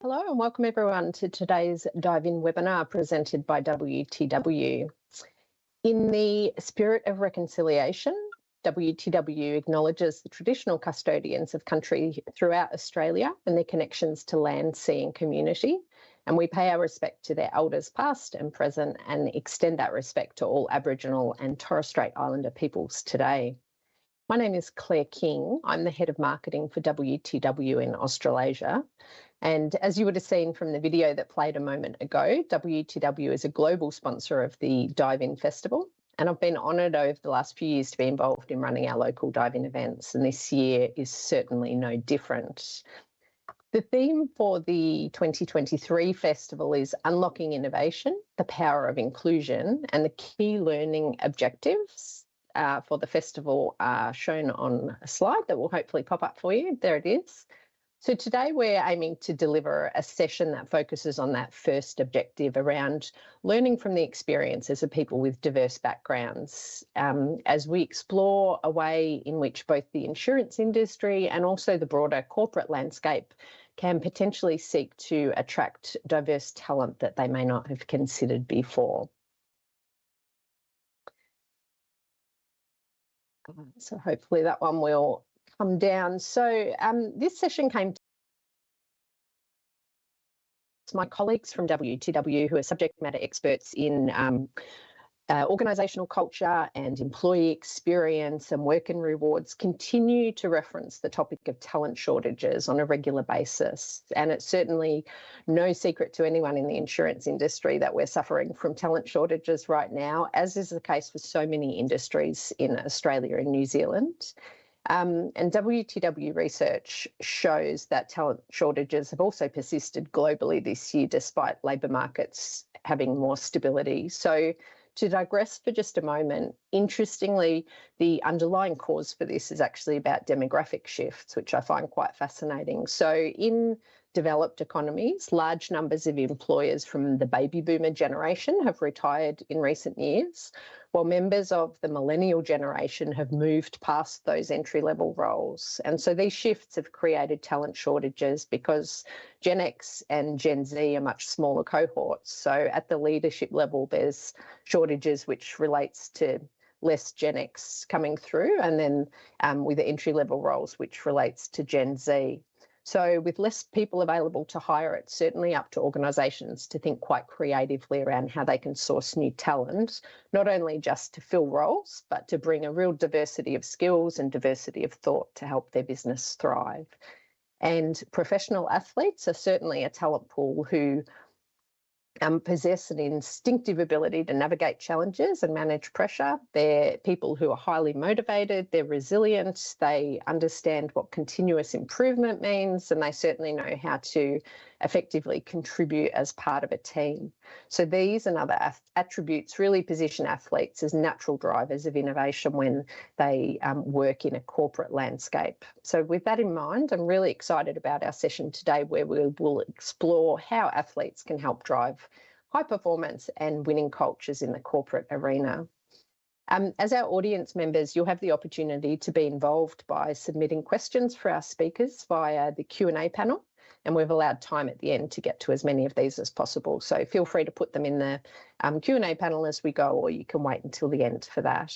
Hello and welcome everyone to today's Dive-In webinar presented by WTW. In the spirit of reconciliation, WTW acknowledges the traditional custodians of country throughout Australia and their connections to land, sea and community, and we pay our respect to their elders past and present and extend that respect to all Aboriginal and Torres Strait Islander peoples today. My name is Claire King. I'm the Head of Marketing for WTW in Australasia. And as you would have seen from the video that played a moment ago, WTW is a global sponsor of the Dive-In Festival. And I've been honoured over the last few years to be involved in running our local Dive-In events. And this year is certainly no different. The theme for the 2023 festival is Unlocking Innovation, the Power of Inclusion, and the key learning objectives for the festival are shown on a slide that will hopefully pop up for you. There it is. So today we're aiming to deliver a session that focuses on that first objective around learning from the experiences of people with diverse backgrounds as we explore a way in which both the insurance industry and also the broader corporate landscape can potentially seek to attract diverse talent that they may not have considered before. So hopefully that one will come down. So this session came to my colleagues from WTW who are subject matter experts in organisational culture and employee experience and work and rewards continue to reference the topic of talent shortages on a regular basis. And it's certainly no secret to anyone in the insurance industry that we're suffering from talent shortages right now, as is the case for so many industries in Australia and New Zealand. And WTW research shows that talent shortages have also persisted globally this year, despite labour markets having more stability. So to digress for just a moment, interestingly, the underlying cause for this is actually about demographic shifts, which I find quite fascinating. So in developed economies, large numbers of employers from the baby boomer generation have retired in recent years, while members of the millennial generation have moved past those entry-level roles. And so these shifts have created talent shortages because Gen X and Gen Z are much smaller cohorts. So at the leadership level, there's shortages which relates to less Gen X coming through, and then with the entry-level roles, which relates to Gen Z. So with less people available to hire, it's certainly up to organisations to think quite creatively around how they can source new talent, not only just to fill roles, but to bring a real diversity of skills and diversity of thought to help their business thrive. And professional athletes are certainly a talent pool who possess an instinctive ability to navigate challenges and manage pressure. They're people who are highly motivated, they're resilient, they understand what continuous improvement means, and they certainly know how to effectively contribute as part of a team. So these and other attributes really position athletes as natural drivers of innovation when they work in a corporate landscape. So with that in mind, I'm really excited about our session today, where we will explore how athletes can help drive high performance and winning cultures in the corporate arena. As our audience members, you'll have the opportunity to be involved by submitting questions for our speakers via the Q&A panel, and we've allowed time at the end to get to as many of these as possible. So feel free to put them in the Q&A panel as we go, or you can wait until the end for that.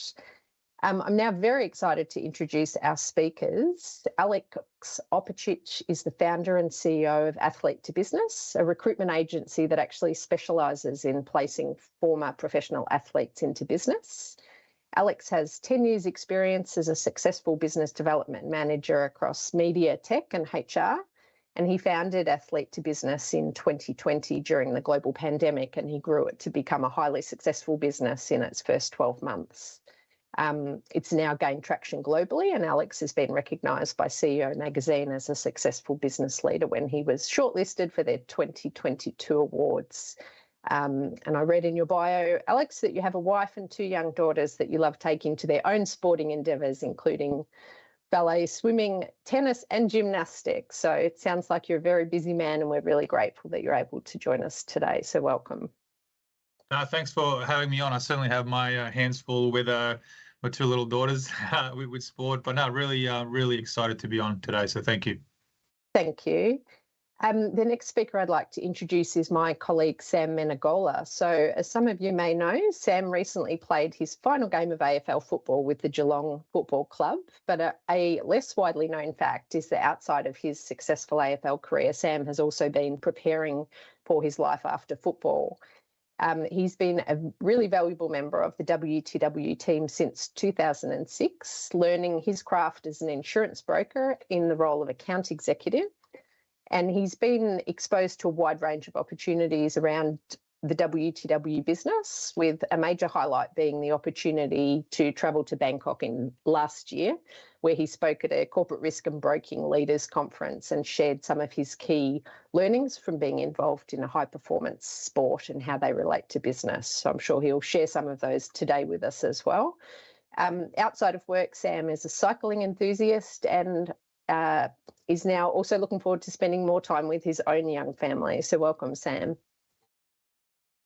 I'm now very excited to introduce our speakers. Alex Opicic is the founder and CEO of Athlete to Business, a recruitment agency that actually specialises in placing former professional athletes into business. Alex has 10 years experience as a successful business development manager across media, tech and HR. And he founded Athlete to Business in 2020 during the global pandemic, and he grew it to become a highly successful business in its first 12 months. It's now gained traction globally, and Alex has been recognised by CEO Magazine as a successful business leader when he was shortlisted for their 2022 awards. And I read in your bio, Alex, that you have a wife and 2 young daughters that you love taking to their own sporting endeavours, including ballet, swimming, tennis and gymnastics. So it sounds like you're a very busy man, and we're really grateful that you're able to join us today. So welcome. Thanks for having me on. I certainly have my hands full with my 2 little daughters with sport, but no, really excited to be on today. So thank you. Thank you. The next speaker I'd like to introduce is my colleague Sam Menegola. So as some of you may know, Sam recently played his final game of AFL football with the Geelong Football Club, but a less widely known fact is that outside of his successful AFL career, Sam has also been preparing for his life after football. He's been a really valuable member of the WTW team since 2006, learning his craft as an insurance broker in the role of account executive. And he's been exposed to a wide range of opportunities around the WTW business, with a major highlight being the opportunity to travel to Bangkok in last year, where he spoke at a corporate risk and broking leaders conference and shared some of his key learnings from being involved in a high performance sport and how they relate to business. So I'm sure he'll share some of those today with us as well. Outside of work, Sam is a cycling enthusiast and is now also looking forward to spending more time with his own young family. So welcome, Sam.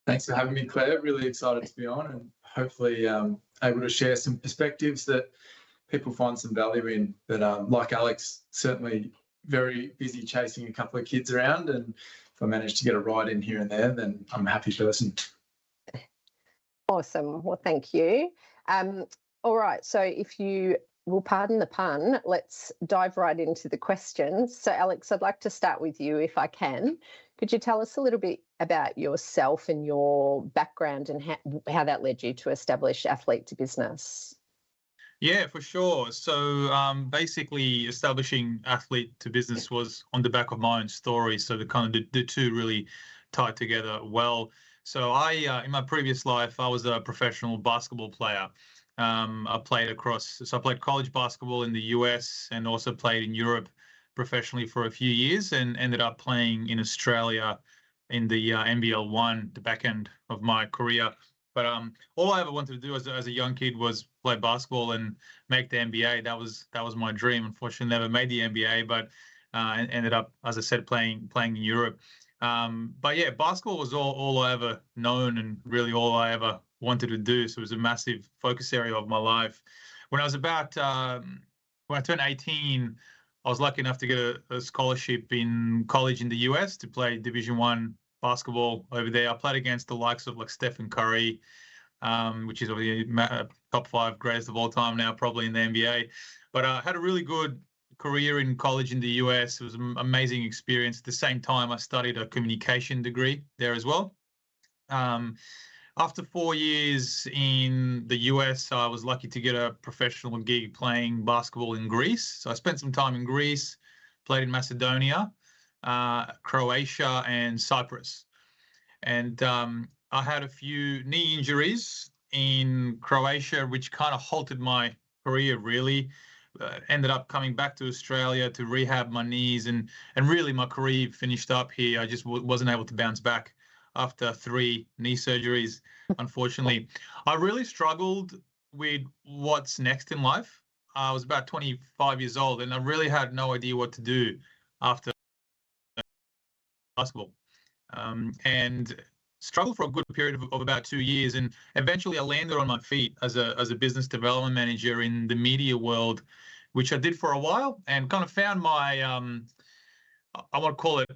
Thanks for having me, Claire. Really excited to be on and hopefully able to share some perspectives that people find some value in. But like Alex, certainly very busy chasing a couple of kids around, and if I manage to get a ride in here and there, then I'm a happy person. Awesome. Well, thank you. All right. So if you will pardon the pun, let's dive right into the questions. So Alex, I'd like to start with you if I can. Could you tell us a little bit about yourself and your background and how that led you to establish Athlete to Business? Yeah, for sure. So basically establishing Athlete to Business was on the back of my own story. So the two really tied together well. So in my previous life, I was a professional basketball player. I played college basketball in the US and also played in Europe professionally for a few years, and ended up playing in Australia in the NBL 1, the back end of my career. But all I ever wanted to do as a young kid was play basketball and make the NBA. That was my dream. Unfortunately, never made the NBA, but ended up, as I said, playing in Europe. But yeah, basketball was all I ever known and really all I ever wanted to do. So it was a massive focus area of my life. When I turned 18, I was lucky enough to get a scholarship in college in the US to play Division I basketball over there. I played against the likes of like Stephen Curry, which is obviously top 5 greatest of all time now, probably in the NBA. But I had a really good career in college in the US. It was an amazing experience. At the same time, I studied a communication degree there as well. After 4 years in the US, I was lucky to get a professional gig playing basketball in Greece. So I spent some time in Greece, played in Macedonia, Croatia, and Cyprus. And I had a few knee injuries in Croatia, which kind of halted my career, really. Ended up coming back to Australia to rehab my knees, and really my career finished up here. I just wasn't able to bounce back after 3 knee surgeries, unfortunately. I really struggled with what's next in life. I was about 25 years old, and I really had no idea what to do after basketball. And struggled for a good period of about 2 years, and eventually I landed on my feet as a business development manager in the media world, which I did for a while, and kind of found my, I want to call it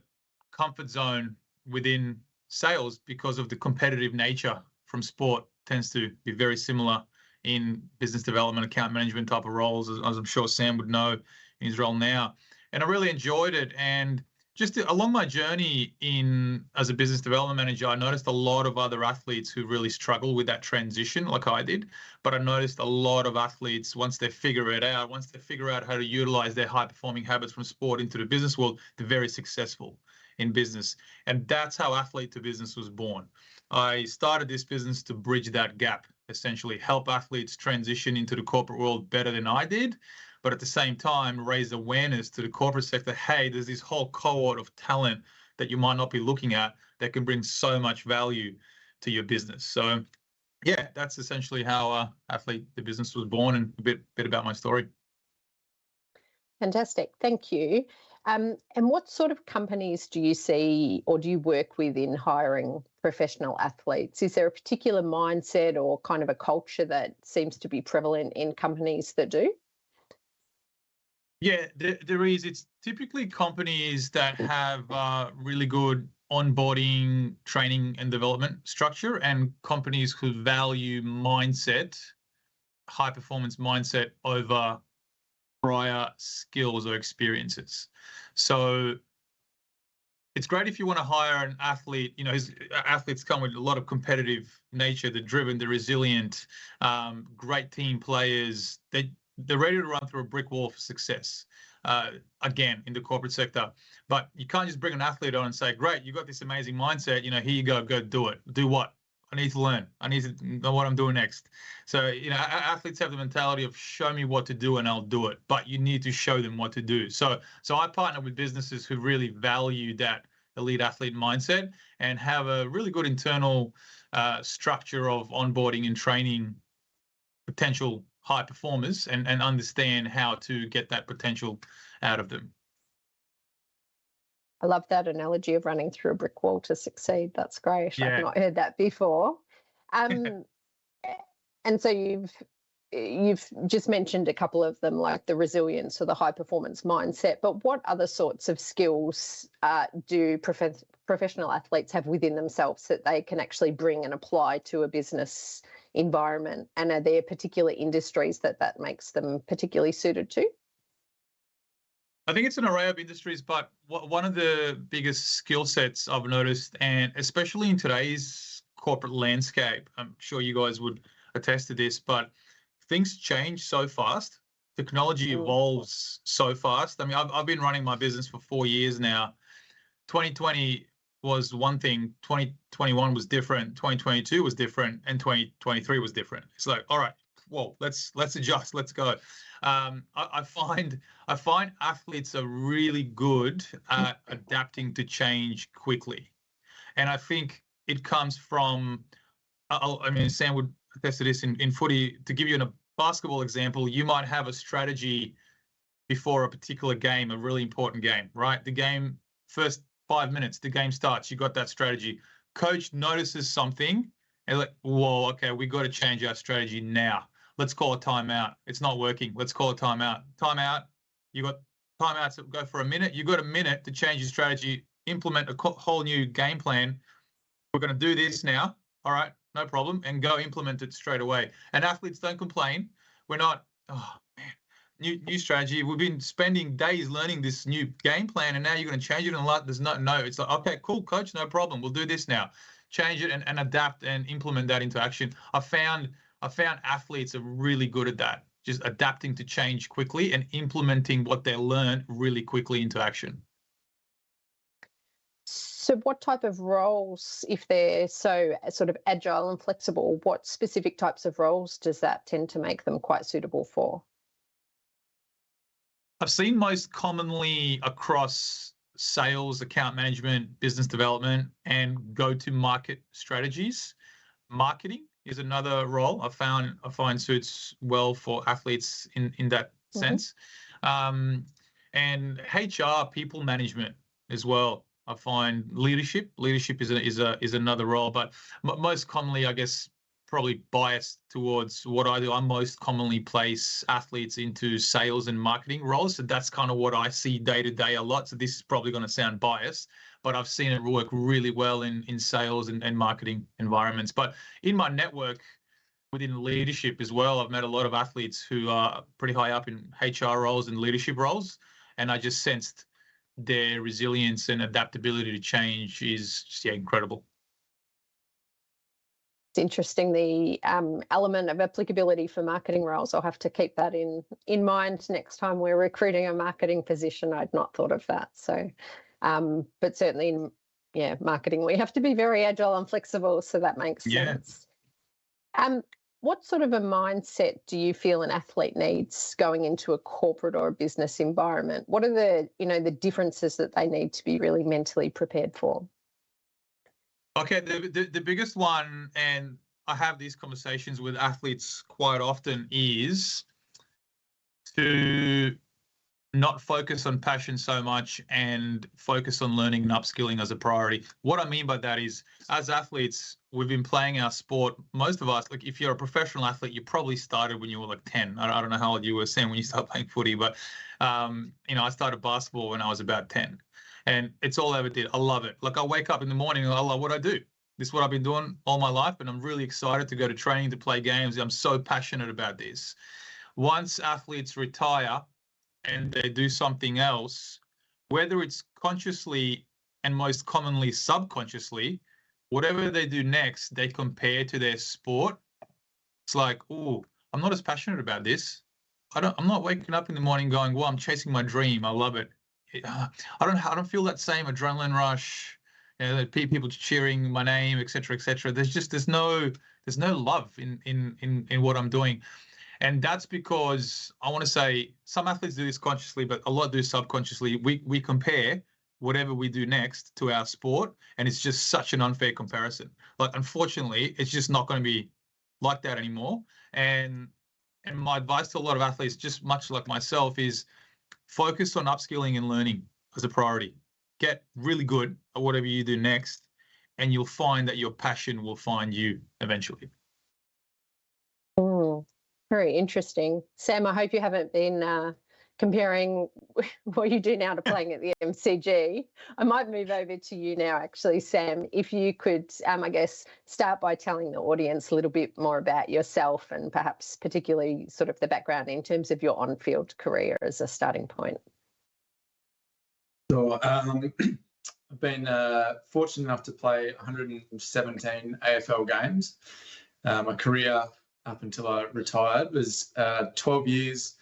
comfort zone within sales, because of the competitive nature from sport. Tends to be very similar in business development, account management type of roles, as I'm sure Sam would know in his role now. And I really enjoyed it. And just along my journey as a business development manager, I noticed a lot of other athletes who really struggle with that transition like I did. But I noticed a lot of athletes, once they figure out how to utilize their high performing habits from sport into the business world, they're very successful in business. And that's how Athlete to Business was born. I started this business to bridge that gap, essentially help athletes transition into the corporate world better than I did, but at the same time raise awareness to the corporate sector. Hey, there's this whole cohort of talent that you might not be looking at that can bring so much value to your business. So yeah, that's essentially how Athlete to Business was born, and a bit about my story. Fantastic. Thank you. And what sort of companies do you see or do you work with in hiring professional athletes? Is there a particular mindset or kind of a culture that seems to be prevalent in companies that do? Yeah, there is. It's typically companies that have really good onboarding, training, and development structure, and companies who value mindset, high performance mindset over prior skills or experiences. So it's great if you want to hire an athlete. You know, athletes come with a lot of competitive nature. They're driven, they're resilient, great team players. They're ready to run through a brick wall for success. Again, in the corporate sector, but you can't just bring an athlete on and say, "Great, you got this amazing mindset. You know, here you go do it. Do what? I need to learn. I need to know what I'm doing next." So, you know, athletes have the mentality of show me what to do and I'll do it, but you need to show them what to do. So I partner with businesses who really value that elite athlete mindset and have a really good internal structure of onboarding and training potential high performers and understand how to get that potential out of them. I love that analogy of running through a brick wall to succeed. That's great. Yeah. I've not heard that before. And so you've just mentioned a couple of them, like the resilience or the high performance mindset, but what other sorts of skills do professional athletes have within themselves that they can actually bring and apply to a business environment? And are there particular industries that makes them particularly suited to? I think it's an array of industries, but one of the biggest skill sets I've noticed, and especially in today's corporate landscape, I'm sure you guys would attest to this, but things change so fast. Technology evolves so fast. I mean, I've been running my business for 4 years now. 2020 was one thing, 2021 was different, 2022 was different, and 2023 was different. It's like, all right, whoa, let's adjust, let's go. I find athletes are really good at adapting to change quickly, and I think it comes from. I mean, Sam would attest to this in footy. To give you a basketball example, you might have a strategy before a particular game, a really important game, right? The game, first 5 minutes, the game starts. You got that strategy. Coach notices something, and like, whoa, okay, we got to change our strategy now. Let's call a timeout. It's not working. Let's call a timeout. Timeout. You got timeouts that go for a minute. You got a minute to change your strategy, implement a whole new game plan. We're going to do this now. All right, no problem, and go implement it straight away. And athletes don't complain. We're not, oh man, new strategy. We've been spending days learning this new game plan, and now you're going to change it and like there's no. It's like, okay, cool, coach, no problem. We'll do this now. Change it and adapt and implement that into action. I found athletes are really good at that, just adapting to change quickly and implementing what they learn really quickly into action. So what type of roles, if they're so sort of agile and flexible, what specific types of roles does that tend to make them quite suitable for? I've seen most commonly across sales, account management, business development, and go-to-market strategies. Marketing is another role I find suits well for athletes in that sense. And HR, people management as well. I find leadership is another role, but most commonly, I guess, probably biased towards what I do. I most commonly place athletes into sales and marketing roles. So that's kind of what I see day to day a lot. So this is probably going to sound biased, but I've seen it work really well in sales and marketing environments. But in my network within leadership as well, I've met a lot of athletes who are pretty high up in HR roles and leadership roles. And I just sensed their resilience and adaptability to change is just, incredible. It's interesting, the element of applicability for marketing roles. I'll have to keep that in mind next time we're recruiting a marketing position. I'd not thought of that. So, but certainly in marketing, we have to be very agile and flexible. So that makes sense. What sort of a mindset do you feel an athlete needs going into a corporate or a business environment? What are the differences that they need to be really mentally prepared for? Okay, the biggest one, and I have these conversations with athletes quite often, is to not focus on passion so much and focus on learning and upskilling as a priority. What I mean by that is, as athletes, we've been playing our sport. Most of us, like if you're a professional athlete, you probably started when you were like 10. I don't know how old you were, Sam, when you started playing footy, but I started basketball when I was about 10, and it's all I ever did. I love it. Like I wake up in the morning and I love what I do. This is what I've been doing all my life, and I'm really excited to go to training, to play games. I'm so passionate about this. Once athletes retire and they do something else, whether it's consciously and most commonly subconsciously, whatever they do next, they compare to their sport. It's like, oh, I'm not as passionate about this. I'm not waking up in the morning going, well, I'm chasing my dream. I love it. I don't feel that same adrenaline rush. People cheering my name, etc., etc. There's no love in what I'm doing. And that's because I want to say some athletes do this consciously, but a lot do subconsciously. We compare whatever we do next to our sport, and it's just such an unfair comparison. Like, unfortunately, it's just not going to be like that anymore. And my advice to a lot of athletes, just much like myself, is focus on upskilling and learning as a priority. Get really good at whatever you do next, and you'll find that your passion will find you eventually. Very interesting. Sam, I hope you haven't been comparing what you do now to playing at the MCG. I might move over to you now, actually, Sam. If you could, I guess, start by telling the audience a little bit more about yourself and perhaps particularly sort of the background in terms of your on-field career as a starting point. So I've been fortunate enough to play 117 AFL games. My career up until I retired was 12 years.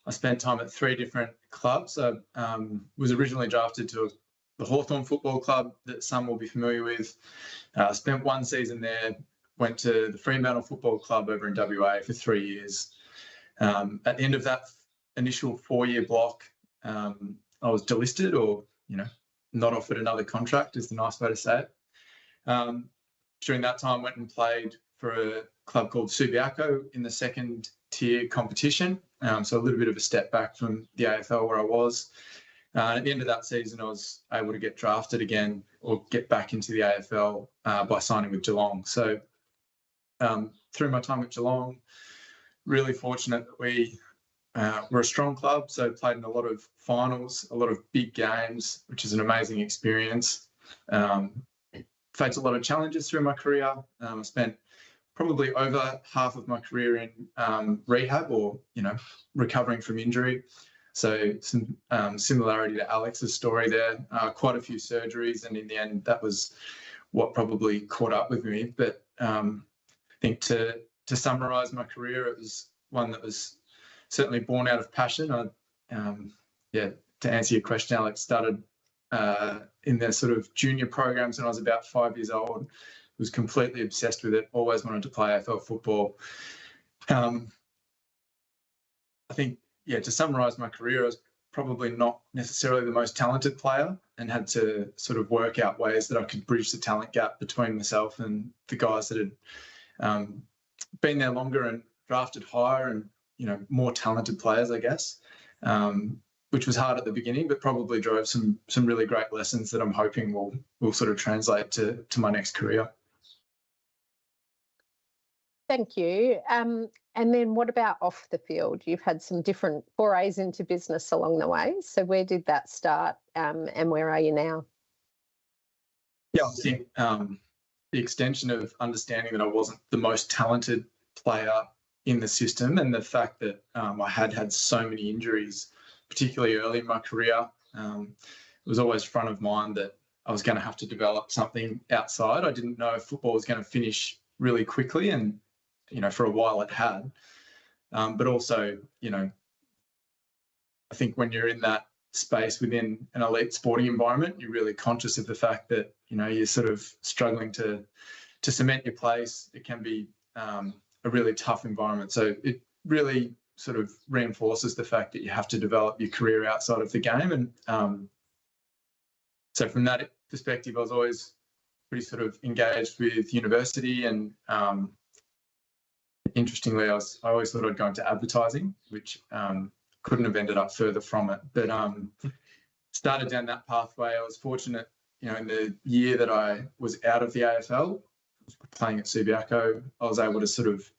I spent time at 3 different clubs. I was originally drafted to the Hawthorn Football Club that some will be familiar with. I spent 1 season there, went to the Fremantle Football Club over in WA for 3 years. At the end of that initial 4-year block, I was delisted, or, not offered another contract is the nice way to say it. During that time, went and played for a club called Subiaco in the 2nd tier competition. So a little bit of a step back from the AFL where I was. At the end of that season, I was able to get drafted again or get back into the AFL by signing with Geelong. So through my time at Geelong, really fortunate that we were a strong club. So played in a lot of finals, a lot of big games, which is an amazing experience. Faced a lot of challenges through my career. I spent probably over half of my career in rehab or, recovering from injury. So some similarity to Alex's story there, quite a few surgeries. And in the end, that was what probably caught up with me. But I think to summarise my career, it was one that was certainly born out of passion. To answer your question, Alex, started in the sort of junior programs when I was about 5 years old. Was completely obsessed with it, always wanted to play AFL football. I think, to summarise my career, I was probably not necessarily the most talented player and had to sort of work out ways that I could bridge the talent gap between myself and the guys that had been there longer and drafted higher and, more talented players, I guess, which was hard at the beginning, but probably drove some really great lessons that I'm hoping will sort of translate to my next career. Thank you. And then what about off the field? You've had some different forays into business along the way. So where did that start and where are you now? Yeah, I think the extension of understanding that I wasn't the most talented player in the system and the fact that I had so many injuries, particularly early in my career, it was always front of mind that I was going to have to develop something outside. I didn't know if football was going to finish really quickly, and for a while it had. But also, I think when you're in that space within an elite sporting environment, you're really conscious of the fact that, you're sort of struggling to cement your place. It can be a really tough environment. So it really sort of reinforces the fact that you have to develop your career outside of the game. And so from that perspective, I was always pretty sort of engaged with university, and interestingly, I always thought I'd go into advertising, which couldn't have ended up further from it. But started down that pathway. I was fortunate, in the year that I was out of the AFL, playing at Subiaco, I was able to sort of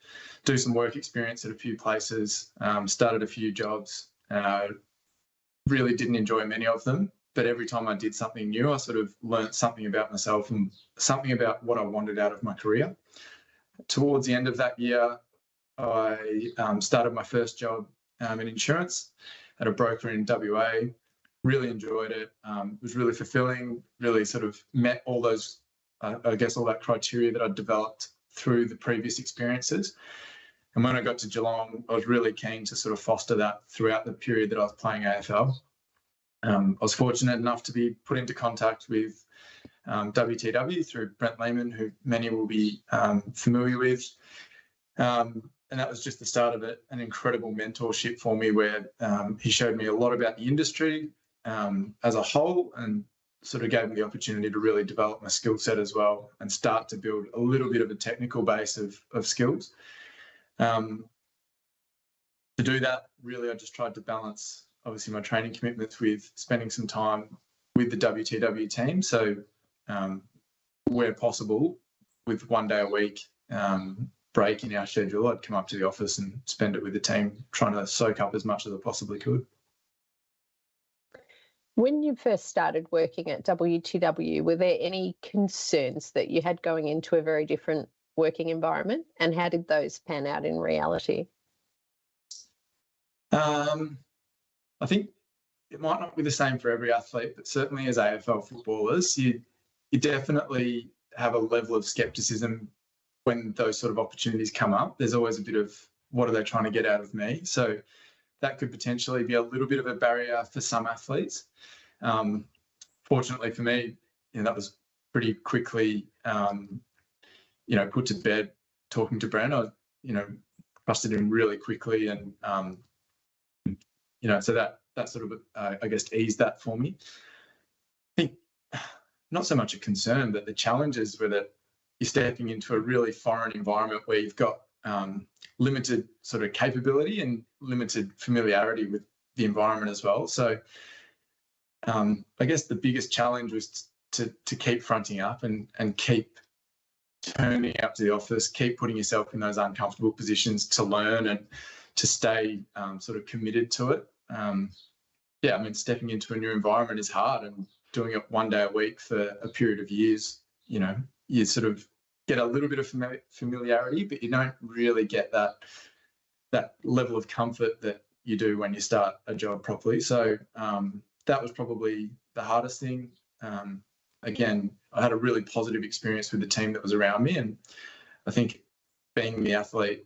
do some work experience at a few places, started a few jobs. Really didn't enjoy many of them, but every time I did something new, I sort of learnt something about myself and something about what I wanted out of my career. Towards the end of that year, I started my first job in insurance at a broker in WA. Really enjoyed it. It was really fulfilling, really sort of met all those, I guess, all that criteria that I'd developed through the previous experiences. And when I got to Geelong, I was really keen to sort of foster that throughout the period that I was playing AFL. I was fortunate enough to be put into contact with WTW through Brent Lehman, who many will be familiar with. And that was just the start of it, an incredible mentorship for me where he showed me a lot about the industry as a whole and sort of gave me the opportunity to really develop my skill set as well and start to build a little bit of a technical base of skills. To do that, really, I just tried to balance, obviously, my training commitments with spending some time with the WTW team. So where possible, with 1 day a week break in our schedule, I'd come up to the office and spend it with the team, trying to soak up as much as I possibly could. When you first started working at WTW, were there any concerns that you had going into a very different working environment, and how did those pan out in reality? I think it might not be the same for every athlete, but certainly as AFL footballers, you definitely have a level of skepticism when those sort of opportunities come up. There's always a bit of, what are they trying to get out of me? So that could potentially be a little bit of a barrier for some athletes. Fortunately for me, that was pretty quickly, put to bed talking to Brent. I, trusted him really quickly, and so that sort of, I guess, eased that for me. I think not so much a concern, but the challenges were that you're stepping into a really foreign environment where you've got limited sort of capability and limited familiarity with the environment as well. So I guess the biggest challenge was to keep fronting up and keep turning up to the office, keep putting yourself in those uncomfortable positions to learn and to stay sort of committed to it. Stepping into a new environment is hard, and doing it 1 day a week for a period of years, you sort of get a little bit of familiarity, but you don't really get that level of comfort that you do when you start a job properly. So that was probably the hardest thing. Again, I had a really positive experience with the team that was around me, and I think being the athlete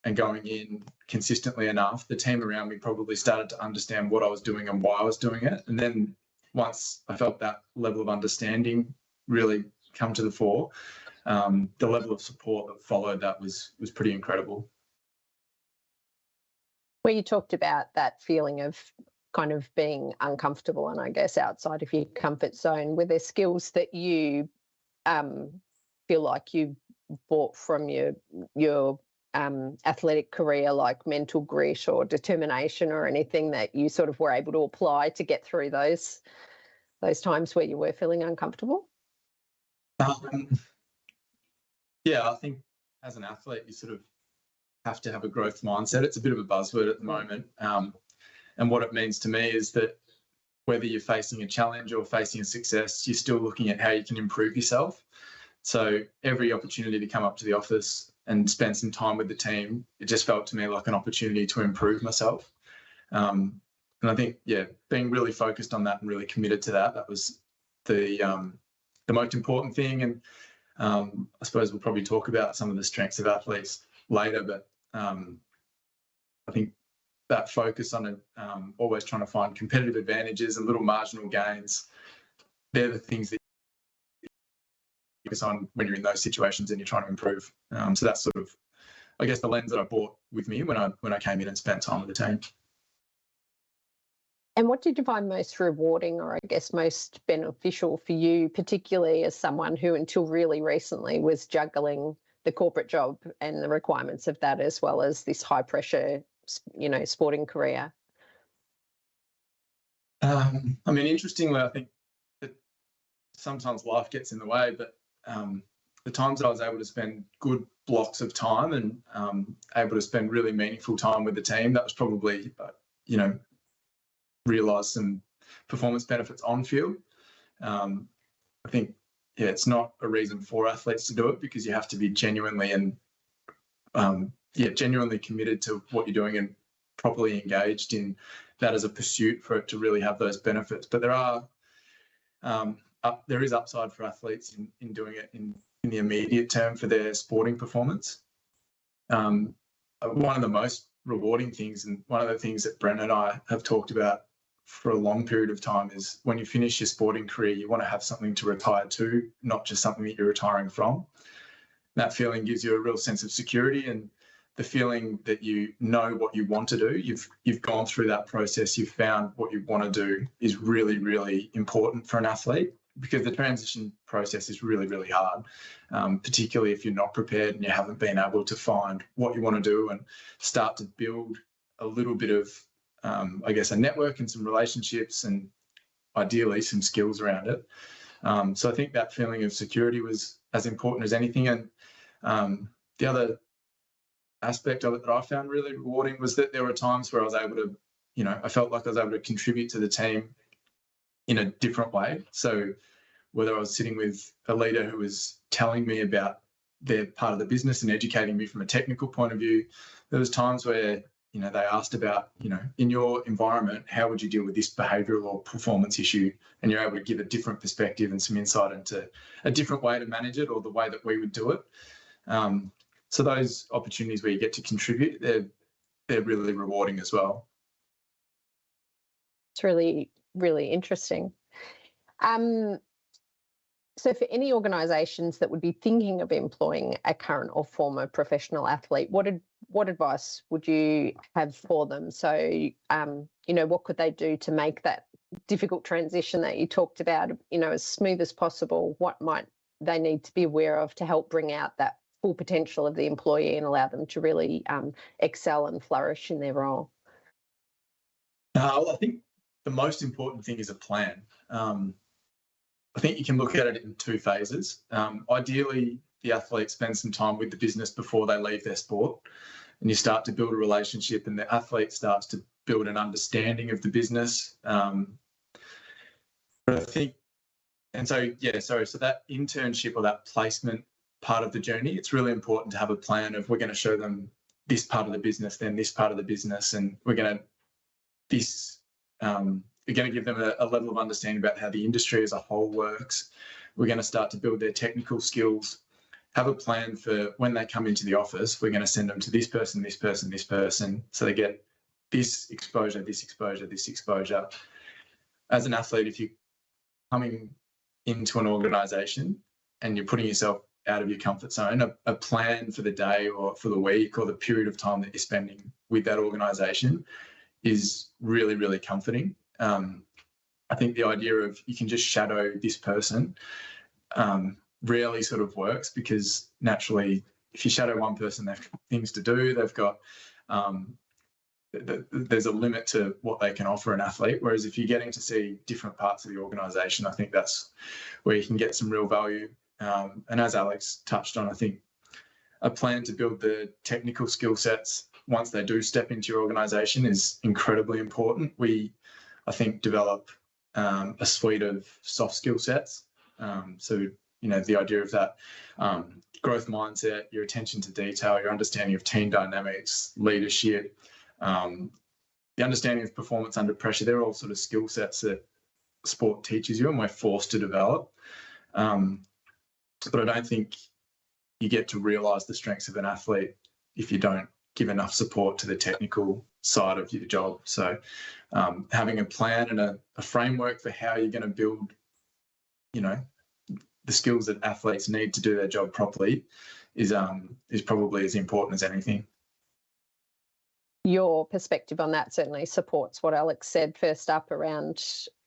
and going in consistently enough, the team around me probably started to understand what I was doing and why I was doing it. And then once I felt that level of understanding really come to the fore, the level of support that followed that was pretty incredible. Where you talked about that feeling of kind of being uncomfortable and I guess outside of your comfort zone, were there skills that you feel like you brought from your athletic career, like mental grit or determination or anything that you sort of were able to apply to get through those times where you were feeling uncomfortable? Yeah, I think as an athlete, you sort of have to have a growth mindset. It's a bit of a buzzword at the moment. And what it means to me is that whether you're facing a challenge or facing a success, you're still looking at how you can improve yourself. So every opportunity to come up to the office and spend some time with the team, it just felt to me like an opportunity to improve myself. And I think, being really focused on that and really committed to that was the most important thing. And I suppose we'll probably talk about some of the strengths of athletes later, but I think that focus on always trying to find competitive advantages and little marginal gains, they're the things that you focus on when you're in those situations and you're trying to improve. So that's sort of, I guess, the lens that I brought with me when I came in and spent time with the team. And what did you find most rewarding, or I guess most beneficial for you, particularly as someone who until really recently was juggling the corporate job and the requirements of that, as well as this high pressure, sporting career? I mean, interestingly, I think that sometimes life gets in the way, but the times that I was able to spend good blocks of time and able to spend really meaningful time with the team, that was probably, realise some performance benefits on field. I think, it's not a reason for athletes to do it, because you have to be genuinely genuinely committed to what you're doing and properly engaged in that as a pursuit for it to really have those benefits. But there is upside for athletes in doing it in the immediate term for their sporting performance. One of the most rewarding things, and one of the things that Brent and I have talked about for a long period of time, is when you finish your sporting career, you want to have something to retire to, not just something that you're retiring from. That feeling gives you a real sense of security, and the feeling that you know what you want to do, you've gone through that process, you've found what you want to do, is really, really important for an athlete, because the transition process is really, really hard, particularly if you're not prepared and you haven't been able to find what you want to do and start to build a little bit of, a network and some relationships and ideally some skills around it. So I think that feeling of security was as important as anything. And the other aspect of it that I found really rewarding was that there were times where I was able to, I felt like I was able to contribute to the team in a different way. So whether I was sitting with a leader who was telling me about their part of the business and educating me from a technical point of view, there was times where, they asked about, in your environment, how would you deal with this behavioural or performance issue? And you're able to give a different perspective and some insight into a different way to manage it, or the way that we would do it. So those opportunities where you get to contribute, they're really rewarding as well. It's really, really interesting. So for any organisations that would be thinking of employing a current or former professional athlete, what advice would you have for them? So, what could they do to make that difficult transition that you talked about, as smooth as possible? What might they need to be aware of to help bring out that full potential of the employee and allow them to really excel and flourish in their role? I think the most important thing is a plan. I think you can look at it in two phases. Ideally, the athlete spends some time with the business before they leave their sport, and you start to build a relationship, and the athlete starts to build an understanding of the business. So that internship or that placement part of the journey, it's really important to have a plan of, we're going to show them this part of the business, then this part of the business, and we're going to give them a level of understanding about how the industry as a whole works. We're going to start to build their technical skills, have a plan for when they come into the office, we're going to send them to this person, this person, this person, so they get this exposure, this exposure, this exposure. As an athlete, if you're coming into an organisation and you're putting yourself out of your comfort zone, a plan for the day or for the week or the period of time that you're spending with that organisation is really, really comforting. I think the idea of you can just shadow this person rarely sort of works, because naturally, if you shadow one person, they've got things to do. They've got there's a limit to what they can offer an athlete. Whereas if you're getting to see different parts of the organisation, I think that's where you can get some real value. And as Alex touched on, I think a plan to build the technical skill sets once they do step into your organisation is incredibly important. I think, develop a suite of soft skill sets. So, the idea of that growth mindset, your attention to detail, your understanding of team dynamics, leadership, the understanding of performance under pressure, they're all sort of skill sets that sport teaches you and we're forced to develop. But I don't think you get to realise the strengths of an athlete if you don't give enough support to the technical side of your job. So having a plan and a framework for how you're going to build, the skills that athletes need to do their job properly is probably as important as anything. Your perspective on that certainly supports what Alex said first up around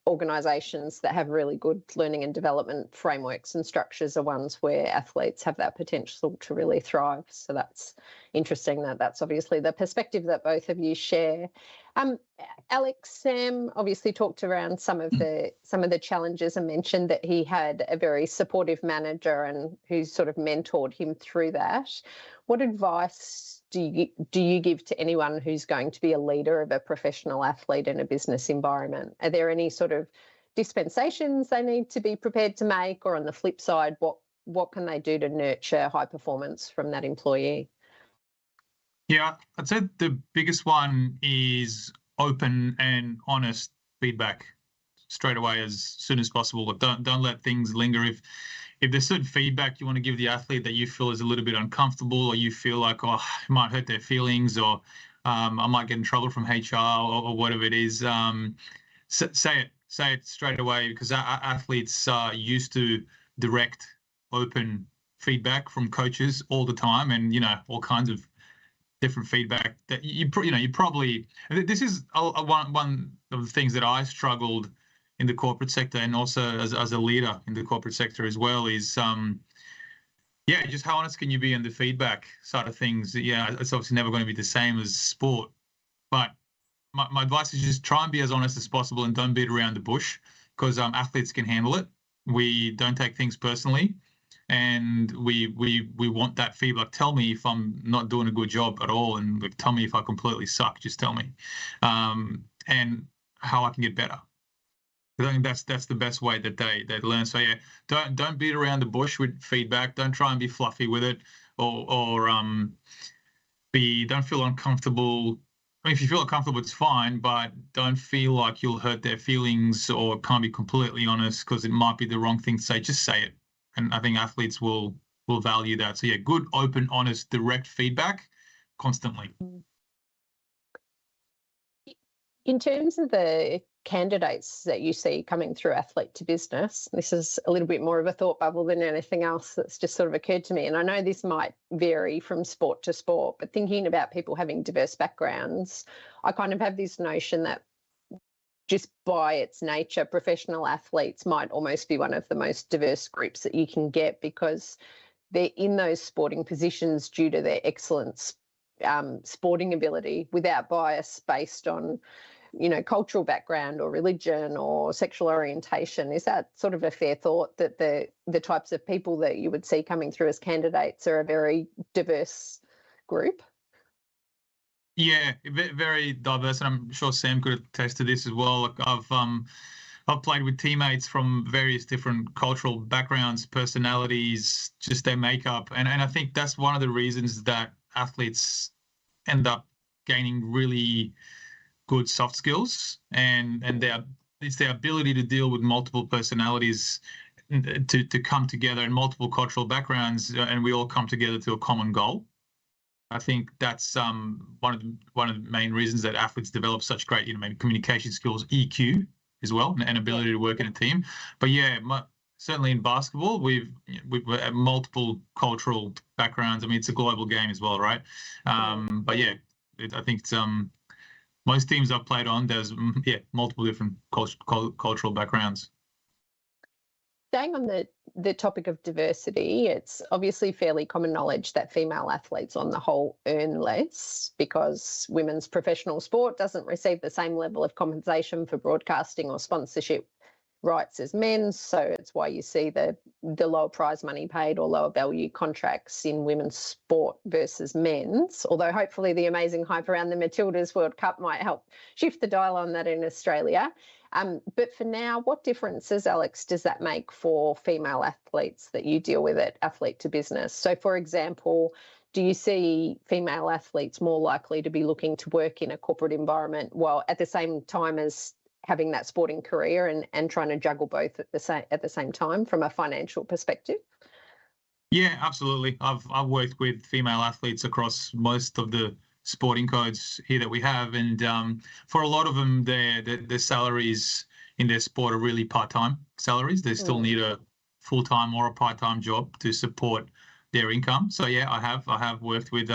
organisations that have really good learning and development frameworks and structures are ones where athletes have that potential to really thrive. So that's interesting. That's obviously the perspective that both of you share. Alex, Sam obviously talked around some of the challenges and mentioned that he had a very supportive manager and who sort of mentored him through that. What advice do you give to anyone who's going to be a leader of a professional athlete in a business environment? Are there any sort of dispensations they need to be prepared to make, or on the flip side, what can they do to nurture high performance from that employee? Yeah, I'd say the biggest one is open and honest feedback straight away as soon as possible. Don't let things linger. If there's certain feedback you want to give the athlete that you feel is a little bit uncomfortable, or you feel like, oh, it might hurt their feelings, or I might get in trouble from HR or whatever it is, say it straight away, because our athletes are used to direct, open feedback from coaches all the time, and all kinds of different feedback that you probably. This is one of the things that I struggled in the corporate sector, and also as a leader in the corporate sector as well, is just how honest can you be in the feedback side of things? Yeah, it's obviously never going to be the same as sport, but my advice is just try and be as honest as possible and don't beat around the bush, because athletes can handle it. We don't take things personally. And we want that feedback. Tell me if I'm not doing a good job at all, and tell me if I completely suck. Just tell me, and how I can get better. I think that's the best way that they learn. So yeah, don't beat around the bush with feedback. Don't try and be fluffy with it, or don't feel uncomfortable. I mean, if you feel uncomfortable, it's fine, but don't feel like you'll hurt their feelings or can't be completely honest because it might be the wrong thing to say. Just say it. And I think athletes will value that. So yeah, good, open, honest, direct feedback constantly. In terms of the candidates that you see coming through Athlete to Business, this is a little bit more of a thought bubble than anything else that's just sort of occurred to me. And I know this might vary from sport to sport, but thinking about people having diverse backgrounds, I kind of have this notion that just by its nature, professional athletes might almost be one of the most diverse groups that you can get, because they're in those sporting positions due to their excellent sporting ability, without bias based on, cultural background or religion or sexual orientation. Is that sort of a fair thought, that the types of people that you would see coming through as candidates are a very diverse group? Yeah, very diverse, and I'm sure Sam could attest to this as well. I've played with teammates from various different cultural backgrounds, personalities, just their makeup, and I think that's one of the reasons that athletes end up gaining really good soft skills, and it's their ability to deal with multiple personalities, to come together in multiple cultural backgrounds, and we all come together to a common goal. I think that's one of the main reasons that athletes develop such great, maybe communication skills, EQ as well, and ability to work in a team. But yeah, certainly in basketball, we've multiple cultural backgrounds. I mean, it's a global game as well, right? But yeah, I think it's, most teams I've played on, there's multiple different cultural backgrounds. Staying on the topic of diversity, it's obviously fairly common knowledge that female athletes on the whole earn less, because women's professional sport doesn't receive the same level of compensation for broadcasting or sponsorship rights as men's. So it's why you see the lower prize money paid or lower value contracts in women's sport versus men's. Although hopefully the amazing hype around the Matildas World Cup might help shift the dial on that in Australia. But for now, what differences, Alex, does that make for female athletes that you deal with at Athlete to Business? So, for example, do you see female athletes more likely to be looking to work in a corporate environment while at the same time as having that sporting career and trying to juggle both at the same time from a financial perspective? Yeah, absolutely. I've worked with female athletes across most of the sporting codes here that we have, and for a lot of them, their salaries in their sport are really part-time salaries. They still need a full-time or a part-time job to support their income. So yeah, I have worked with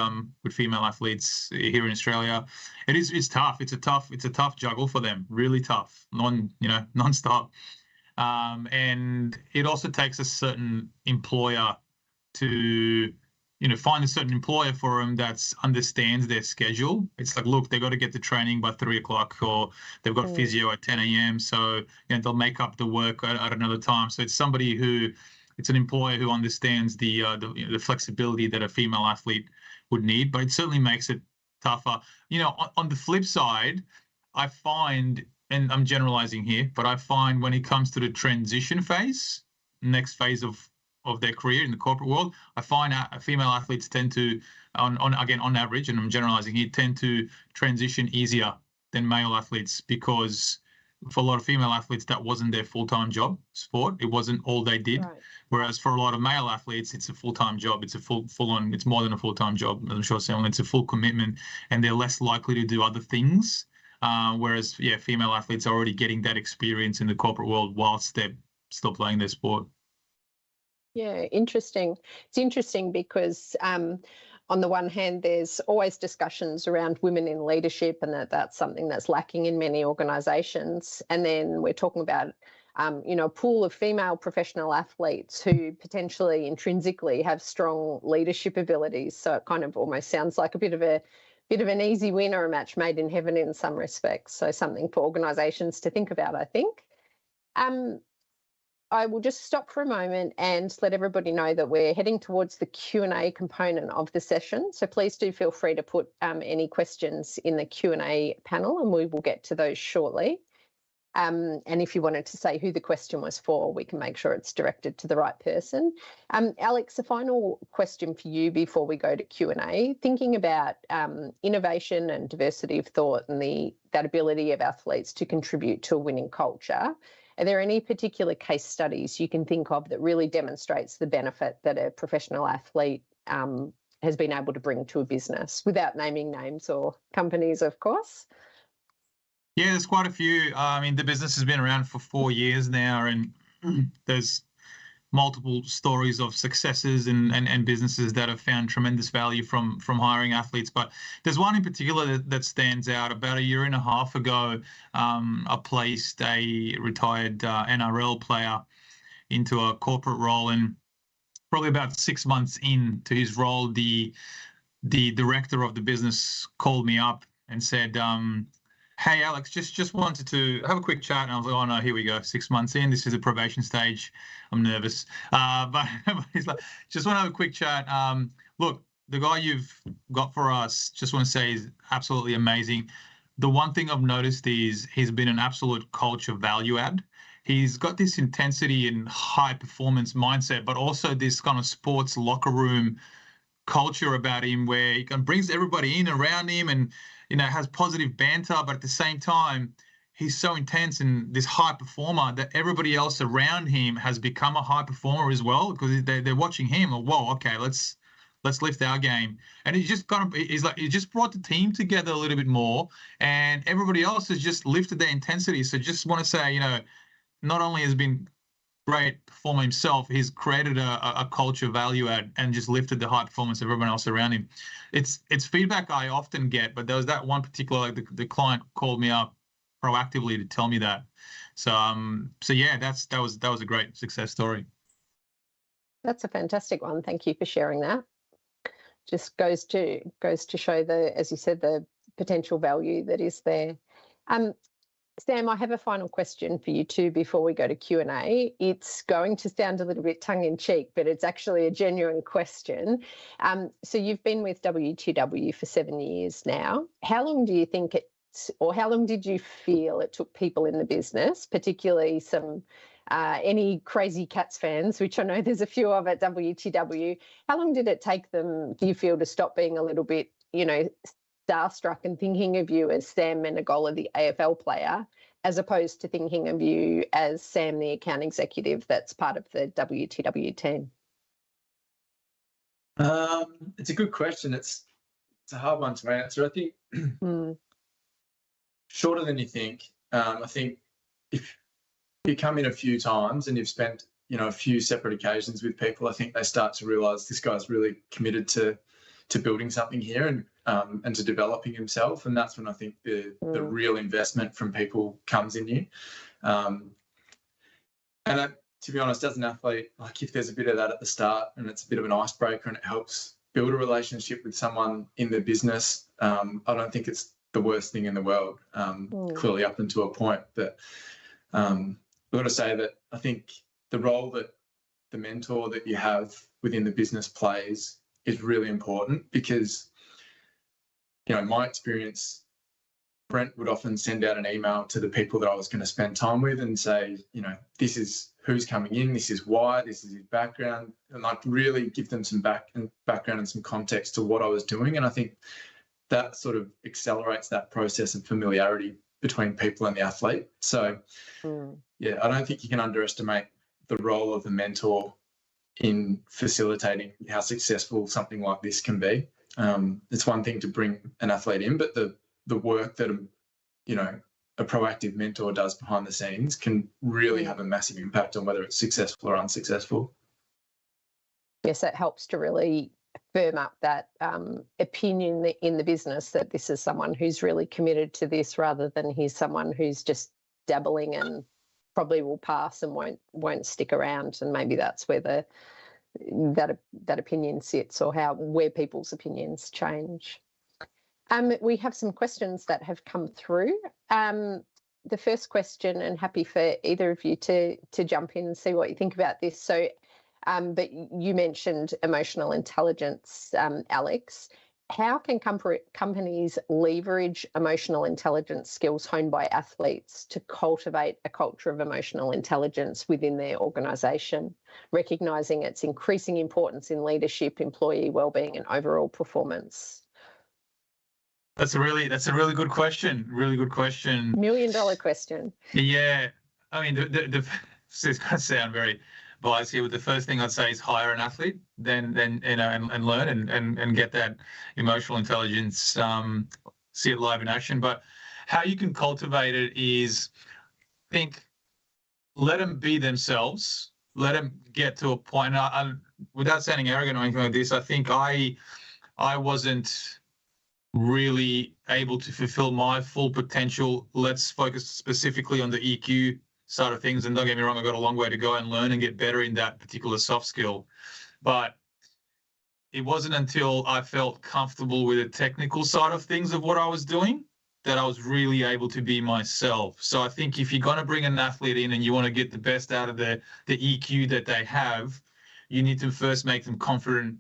female athletes here in Australia. It's tough. It's a tough juggle for them. Really tough. Non-stop. And it also takes a certain employer to find a certain employer for them that understands their schedule. It's like, look, they've got to get to training by 3 o'clock, or they've got physio at 10 a.m. So they'll make up the work at another time. So it's an employer who understands the flexibility that a female athlete would need, but it certainly makes it tougher. On the flip side, I find, and I'm generalizing here, but I find when it comes to the transition phase, next phase of their career in the corporate world, I find female athletes tend to, on average, and I'm generalizing here, tend to transition easier than male athletes, because for a lot of female athletes, that wasn't their full-time job sport. It wasn't all they did. Right. Whereas for a lot of male athletes, it's a full-time job. It's a full-on, it's more than a full-time job. I'm sure saying it's a full commitment, and they're less likely to do other things. Whereas, female athletes are already getting that experience in the corporate world whilst they're still playing their sport. Yeah, interesting. It's interesting because on the one hand, there's always discussions around women in leadership, and that's something that's lacking in many organisations. And then we're talking about, a pool of female professional athletes who potentially intrinsically have strong leadership abilities. So it kind of almost sounds like a bit of an easy win or a match made in heaven in some respects. So something for organisations to think about, I think. I will just stop for a moment and let everybody know that we're heading towards the Q&A component of the session. So please do feel free to put any questions in the Q&A panel, and we will get to those shortly. And if you wanted to say who the question was for, we can make sure it's directed to the right person. Alex, a final question for you before we go to Q&A. Thinking about innovation and diversity of thought and that ability of athletes to contribute to a winning culture, are there any particular case studies you can think of that really demonstrates the benefit that a professional athlete has been able to bring to a business, without naming names or companies, of course? Yeah, there's quite a few. I mean, the business has been around for 4 years now, and there's multiple stories of successes and businesses that have found tremendous value from hiring athletes. But there's one in particular that stands out. About 1.5 years ago, I placed a retired NRL player into a corporate role, and probably about 6 months into his role, the director of the business called me up and said, hey, Alex, just wanted to have a quick chat. And I was like, oh, no, here we go. 6 months in. This is a probation stage. I'm nervous. But he's like, just want to have a quick chat. Look, the guy you've got for us, just want to say, is absolutely amazing. The one thing I've noticed is he's been an absolute culture value add. He's got this intensity and high performance mindset, but also this kind of sports locker room culture about him, where he brings everybody in around him and has positive banter, but at the same time, he's so intense and this high performer that everybody else around him has become a high performer as well, because they're watching him. Like, whoa, okay, let's lift our game. And he just brought the team together a little bit more, and everybody else has just lifted their intensity. So just want to say, not only has been great performer himself, he's created a culture value add and just lifted the high performance of everyone else around him. It's feedback I often get, but there was that one particular, the client called me up proactively to tell me that. So yeah, that was a great success story. That's a fantastic one. Thank you for sharing that. Just goes to show as you said, the potential value that is there. Sam, I have a final question for you too before we go to Q&A. It's going to sound a little bit tongue-in-cheek, but it's actually a genuine question. So you've been with WTW for 7 years now. How long do you think how long did you feel it took people in the business, particularly any Crazy Cats fans, which I know there's a few of at WTW, how long did it take them, do you feel, to stop being a little bit, starstruck and thinking of you as Sam Menegola, the AFL player, as opposed to thinking of you as Sam, the account executive that's part of the WTW team? It's a good question. It's a hard one to answer. I think shorter than you think. I think if you come in a few times and you've spent, a few separate occasions with people, I think they start to realise this guy's really committed to building something here and to developing himself, and that's when I think the real investment from people comes in you. And to be honest, as an athlete, like if there's a bit of that at the start and it's a bit of an icebreaker and it helps build a relationship with someone in the business, I don't think it's the worst thing in the world, clearly up until a point. But I've got to say that I think the role that the mentor that you have within the business plays is really important, because, you know, in my experience, Brent would often send out an email to the people that I was going to spend time with and say, you know, this is who's coming in, this is why, this is his background, and like really give them some background and some context to what I was doing. And I think that sort of accelerates that process of familiarity between people and the athlete. So, yeah, I don't think you can underestimate the role of the mentor in facilitating how successful something like this can be. It's one thing to bring an athlete in, but the work that a proactive mentor does behind the scenes can really have a massive impact on whether it's successful or unsuccessful. Yes, it helps to really firm up that opinion in the business that this is someone who's really committed to this, rather than he's someone who's just dabbling and probably will pass and won't stick around. And maybe that's where that opinion sits, or where people's opinions change. We have some questions that have come through. The first question, and happy for either of you to jump in and see what you think about this. So, but you mentioned emotional intelligence, Alex. How can companies leverage emotional intelligence skills honed by athletes to cultivate a culture of emotional intelligence within their organisation, recognising its increasing importance in leadership, employee wellbeing, and overall performance? That's a really good question. Really good question. $1 million question. Yeah, I mean, this is going to sound very biased here, but the first thing I'd say is hire an athlete, then you know, and learn and get that emotional intelligence, see it live in action. But how you can cultivate it is, let them be themselves. Let them get to a point. And without sounding arrogant or anything like this, I think I wasn't really able to fulfill my full potential. Let's focus specifically on the EQ side of things. And don't get me wrong, I've got a long way to go and learn and get better in that particular soft skill. But it wasn't until I felt comfortable with the technical side of things of what I was doing that I was really able to be myself. So I think if you're going to bring an athlete in and you want to get the best out of the EQ that they have, you need to first make them confident,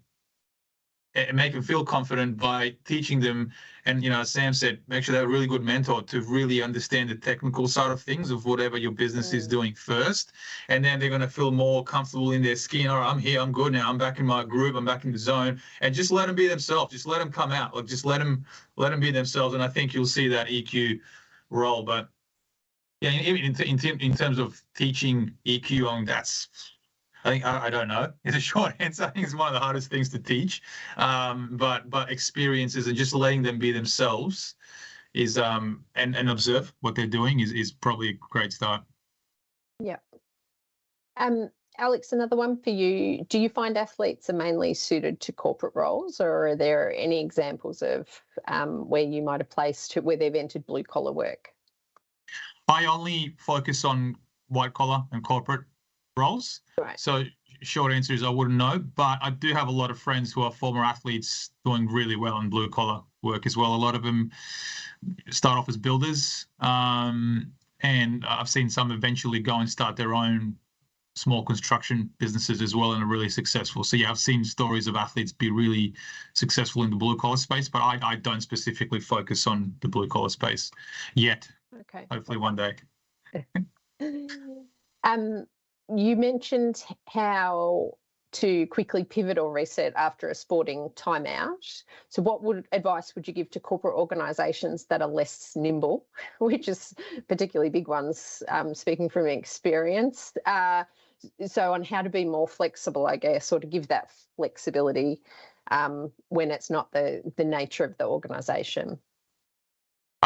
make them feel confident by teaching them. And, you know, as Sam said, make sure they're a really good mentor to really understand the technical side of things of whatever your business is doing first. And then they're going to feel more comfortable in their skin. All right, I'm here, I'm good now, I'm back in my group, I'm back in the zone. And just let them be themselves. Just let them come out. Like, just let them be themselves. And I think you'll see that EQ role. But yeah, in terms of teaching EQ, I don't know. It's a short answer. I think it's one of the hardest things to teach. But experiences and just letting them be themselves is and observe what they're doing is probably a great start. Yeah. Alex, another one for you. Do you find athletes are mainly suited to corporate roles, or are there any examples of where you might have placed where they've entered blue collar work? I only focus on white collar and corporate roles. Right. So short answer is I wouldn't know, but I do have a lot of friends who are former athletes doing really well in blue collar work as well. A lot of them start off as builders, and I've seen some eventually go and start their own small construction businesses as well and are really successful. So yeah, I've seen stories of athletes be really successful in the blue collar space, but I don't specifically focus on the blue collar space yet. Okay. Hopefully one day. You mentioned how to quickly pivot or reset after a sporting timeout. So what advice would you give to corporate organisations that are less nimble, which is particularly big ones, speaking from experience, so on how to be more flexible, I guess, or to give that flexibility when it's not the nature of the organisation?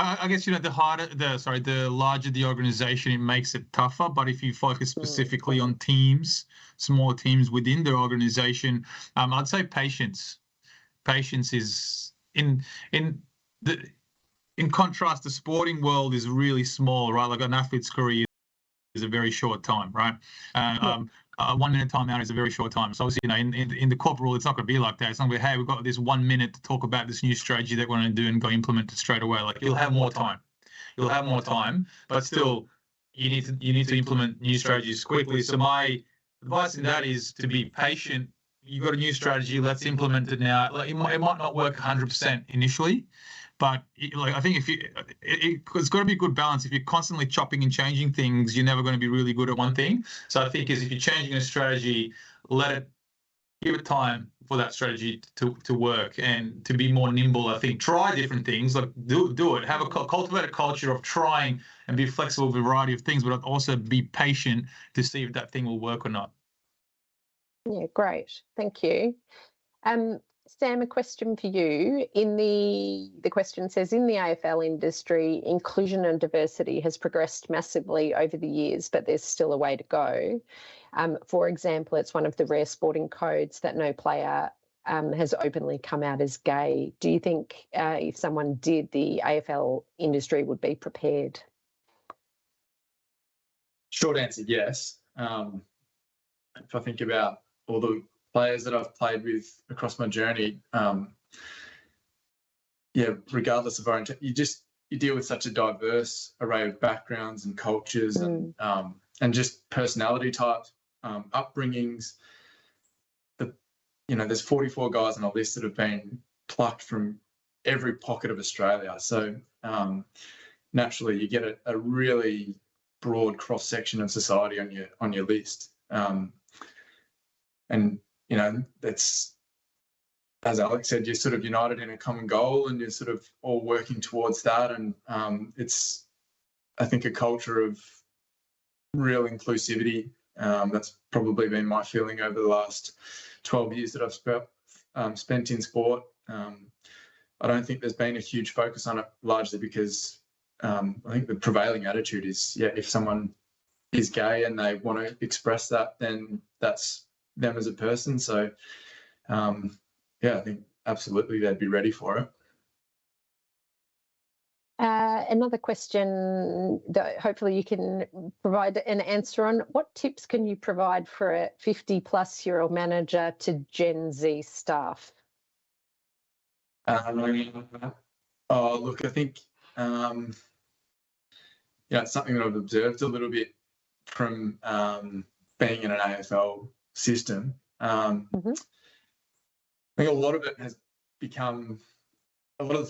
I guess, you know, the larger the organization, it makes it tougher. But if you focus specifically on teams, small teams within the organization, I'd say patience. Patience is in contrast, the sporting world is really small, right? Like an athlete's career is a very short time, right? a 1 minute timeout is a very short time. So obviously, in the corporate world, it's not going to be like that. It's not going to be, hey, we've got this 1 minute to talk about this new strategy that we're going to do and go implement it straight away. Like, you'll have more time. You'll have more time, but still, you need to implement new strategies quickly. So my advice in that is to be patient. You've got a new strategy. Let's implement it now. Like, it might not work 100% initially, but I think it's got to be a good balance. If you're constantly chopping and changing things, you're never going to be really good at one thing. So I think if you're changing a strategy, give it time for that strategy to work and to be more nimble. I think try different things, like do it. Cultivate a culture of trying and be flexible with a variety of things, but also be patient to see if that thing will work or not. Yeah, great. Thank you. Sam, a question for you. The question says, in the AFL industry, inclusion and diversity has progressed massively over the years, but there's still a way to go. For example, it's one of the rare sporting codes that no player has openly come out as gay. Do you think if someone did, the AFL industry would be prepared? Short answer, yes. If I think about all the players that I've played with across my journey, regardless of orientation, you deal with such a diverse array of backgrounds and cultures and just personality types, upbringings. There's 44 guys on a list that have been plucked from every pocket of Australia. So naturally, you get a really broad cross section of society on your list, and that's, as Alex said, you're sort of united in a common goal and you're sort of all working towards that. And it's, I think, a culture of real inclusivity. That's probably been my feeling over the last 12 years that I've spent in sport. I don't think there's been a huge focus on it, largely because I think the prevailing attitude is, if someone is gay and they want to express that, then that's them as a person. So I think absolutely they'd be ready for it. Another question that hopefully you can provide an answer on. What tips can you provide for a 50-plus-year-old manager to Gen Z staff? Look, I think it's something that I've observed a little bit from being in an AFL system. I think a lot of the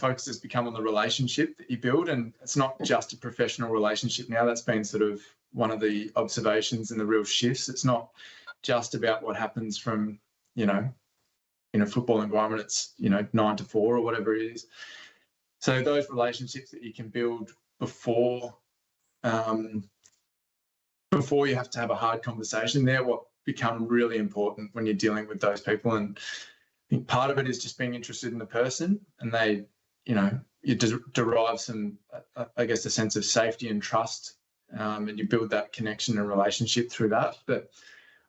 focus has become on the relationship that you build, and it's not just a professional relationship now. That's been sort of one of the observations and the real shifts. It's not just about what happens from, in a football environment, it's, 9 to 4 or whatever it is. So those relationships that you can build before you have to have a hard conversation, they're what become really important when you're dealing with those people. And I think part of it is just being interested in the person, and they, you derive some, I guess, a sense of safety and trust, and you build that connection and relationship through that. But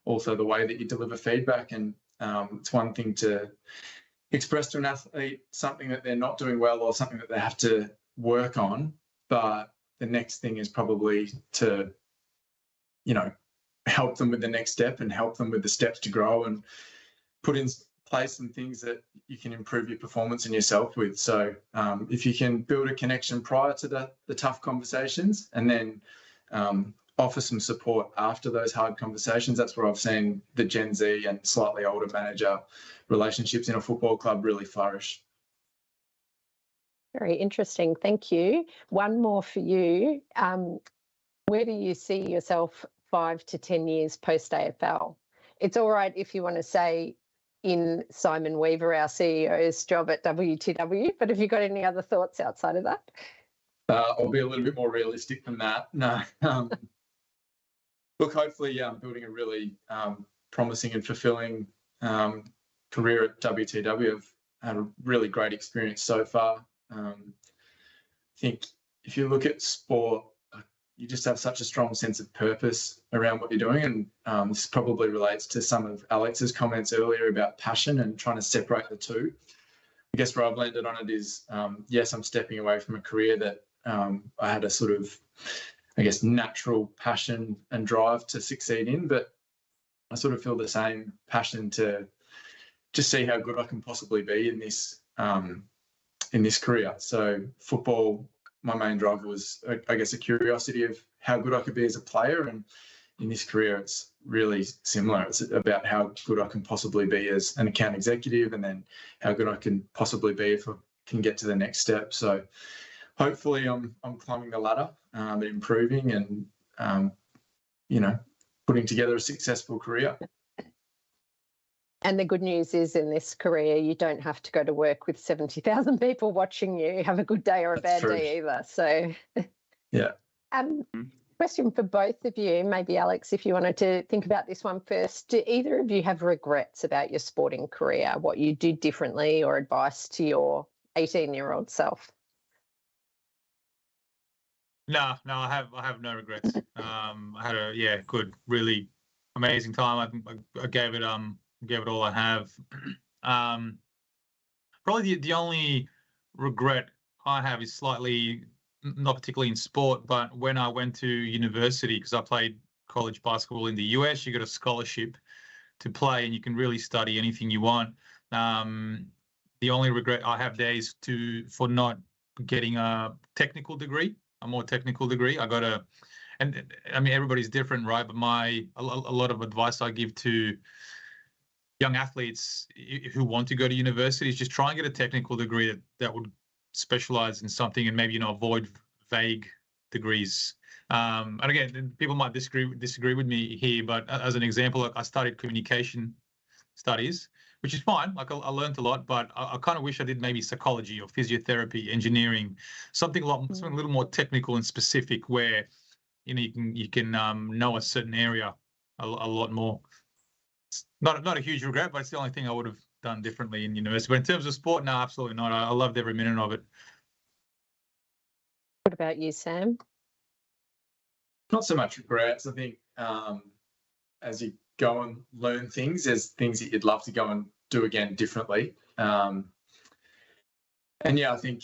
also the way that you deliver feedback, and it's one thing to express to an athlete something that they're not doing well or something that they have to work on, but the next thing is probably to, help them with the next step and help them with the steps to grow and put in place some things that you can improve your performance and yourself with. So if you can build a connection prior to the tough conversations and then offer some support after those hard conversations, that's where I've seen the Gen Z and slightly older manager relationships in a football club really flourish. Very interesting. Thank you. One more for you. Where do you see yourself 5 to 10 years post AFL? It's all right if you want to say in Simon Weaver, our CEO's job at WTW, but have you got any other thoughts outside of that? I'll be a little bit more realistic than that. No. Look, hopefully building a really promising and fulfilling career at WTW. I've had a really great experience so far. I think if you look at sport, you just have such a strong sense of purpose around what you're doing. And this probably relates to some of Alex's comments earlier about passion and trying to separate the two. I guess where I've landed on it is, yes, I'm stepping away from a career that I had a sort of, I guess, natural passion and drive to succeed in. But I sort of feel the same passion to just see how good I can possibly be in this career. So football, my main drive was, I guess, a curiosity of how good I could be as a player, and in this career, it's really similar. It's about how good I can possibly be as an account executive, and then how good I can possibly be if I can get to the next step. So hopefully I'm climbing the ladder and improving and, putting together a successful career. And the good news is, in this career, you don't have to go to work with 70,000 people watching you have a good day or a bad day either. So, yeah. Question for both of you, maybe Alex, if you wanted to think about this one first. Do either of you have regrets about your sporting career, what you did differently, or advice to your 18-year-old self? No, I have no regrets. I had a good, really amazing time. I gave it all I have. Probably the only regret I have is slightly, not particularly in sport, but when I went to university, because I played college basketball in the US, you got a scholarship to play and you can really study anything you want. The only regret I have there is for not getting a technical degree, a more technical degree. And I mean, everybody's different, right? But a lot of advice I give to young athletes who want to go to university is just try and get a technical degree that would specialize in something, and maybe avoid vague degrees. And again, people might disagree with me here, but as an example, I studied communication studies, which is fine. Like I learned a lot, but I kind of wish I did maybe psychology or physiotherapy, engineering, something a little more technical and specific, where you can know a certain area a lot more. It's not a huge regret, but it's the only thing I would have done differently in university. But in terms of sport, no, absolutely not. I loved every minute of it. What about you, Sam? Not so much regrets. I think as you go and learn things, there's things that you'd love to go and do again differently. And yeah, I think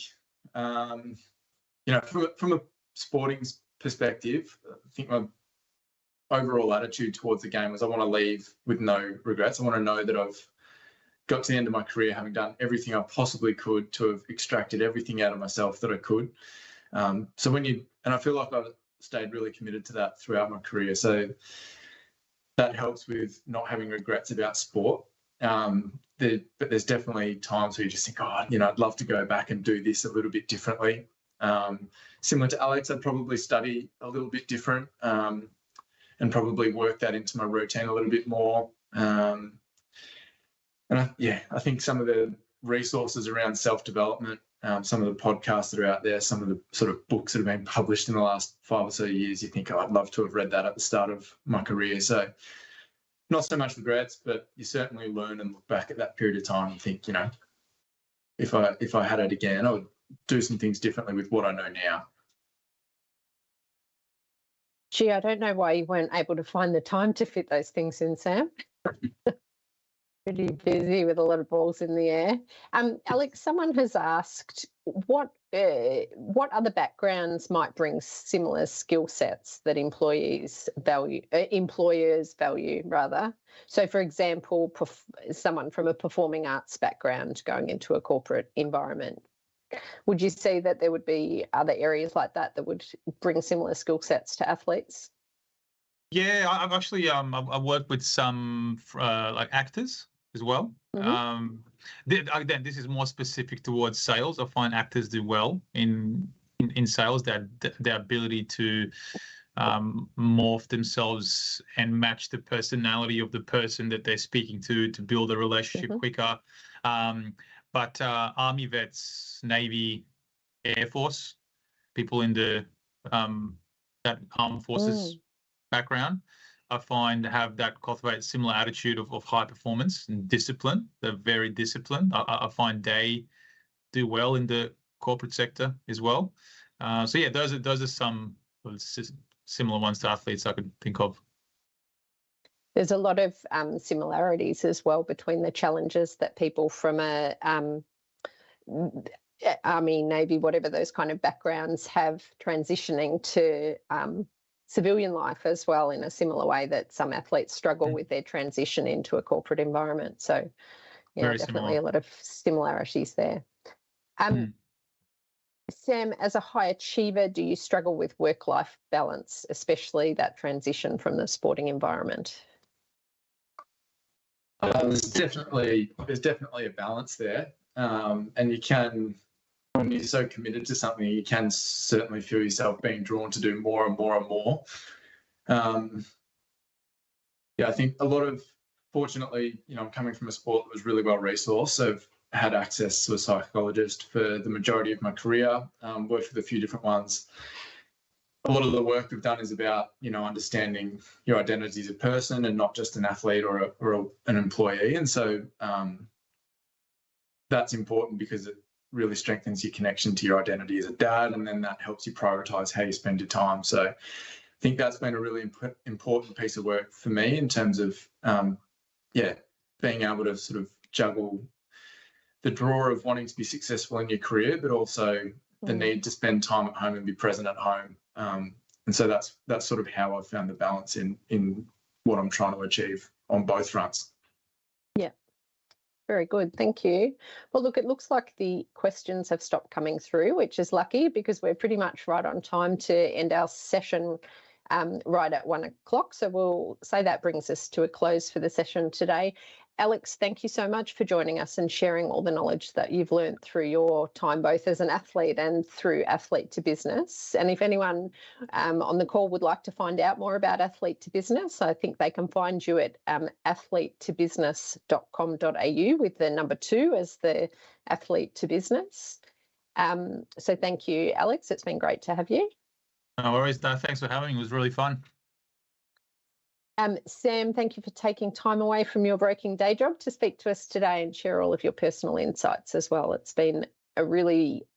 from a sporting perspective, I think my overall attitude towards the game was I want to leave with no regrets. I want to know that I've got to the end of my career having done everything I possibly could to have extracted everything out of myself that I could. So I feel like I've stayed really committed to that throughout my career. So that helps with not having regrets about sport. But there's definitely times where you just think, I'd love to go back and do this a little bit differently. Similar to Alex, I'd probably study a little bit different and probably work that into my routine a little bit more. I think some of the resources around self-development, some of the podcasts that are out there, some of the sort of books that have been published in the last 5 or so years, you think, I'd love to have read that at the start of my career. So not so much regrets, but you certainly learn and look back at that period of time and think, if I had it again, I would do some things differently with what I know now. Gee, I don't know why you weren't able to find the time to fit those things in, Sam. Pretty busy with a lot of balls in the air. Alex, someone has asked what other backgrounds might bring similar skill sets that employers value. So, for example, someone from a performing arts background going into a corporate environment. Would you see that there would be other areas like that would bring similar skill sets to athletes? Yeah, I've actually I worked with some like actors as well. Mm-hmm. Again, this is more specific towards sales. I find actors do well in sales. Their ability to morph themselves and match the personality of the person that they're speaking to build a relationship quicker. But Army vets, Navy, Air Force, people in the that armed forces background, I find have that cultivate similar attitude of high performance and discipline. They're very disciplined. I find they do well in the corporate sector as well. So yeah, those are some similar ones to athletes I could think of. There's a lot of similarities as well between the challenges that people from a Army, Navy, whatever those kind of backgrounds have transitioning to civilian life as well, in a similar way that some athletes struggle with their transition into a corporate environment. So, yeah, Very definitely similar. a lot of similarities there. Sam, as a high achiever, do you struggle with work-life balance, especially that transition from the sporting environment? There's definitely a balance there, and you can, when you're so committed to something, you can certainly feel yourself being drawn to do more and more and more. Yeah, I think fortunately, I'm coming from a sport that was really well resourced, so I've had access to a psychologist for the majority of my career, worked with a few different ones. A lot of the work we've done is about, understanding your identity as a person and not just an athlete or an employee. And so that's important because it really strengthens your connection to your identity as a dad, and then that helps you prioritize how you spend your time. So I think that's been a really important piece of work for me in terms of, being able to sort of juggle the draw of wanting to be successful in your career, but also the need to spend time at home and be present at home. And so that's sort of how I've found the balance in what I'm trying to achieve on both fronts. Yeah, very good. Thank you. Well, look, it looks like the questions have stopped coming through, which is lucky because we're pretty much right on time to end our session right at 1 o'clock. So we'll say that brings us to a close for the session today. Alex, thank you so much for joining us and sharing all the knowledge that you've learned through your time, both as an athlete and through Athlete to Business. And if anyone on the call would like to find out more about Athlete to Business, I think they can find you at athletetobusiness.com.au with the number 2 as the Athlete to Business. So thank you, Alex. It's been great to have you. No worries. No, thanks for having me. It was really fun. Sam, thank you for taking time away from your working day job to speak to us today and share all of your personal insights as well. It's been a really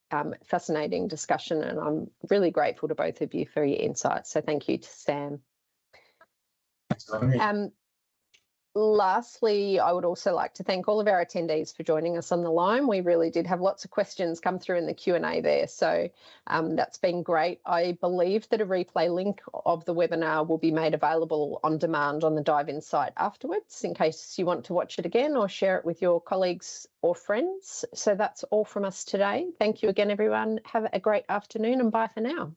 fascinating discussion, and I'm really grateful to both of you for your insights. So thank you to Sam. Thanks for having me. Lastly, I would also like to thank all of our attendees for joining us on the line. We really did have lots of questions come through in the Q&A there, so that's been great. I believe that a replay link of the webinar will be made available on demand on the Dive In site afterwards, in case you want to watch it again or share it with your colleagues or friends. So that's all from us today. Thank you again, everyone. Have a great afternoon, and bye for now.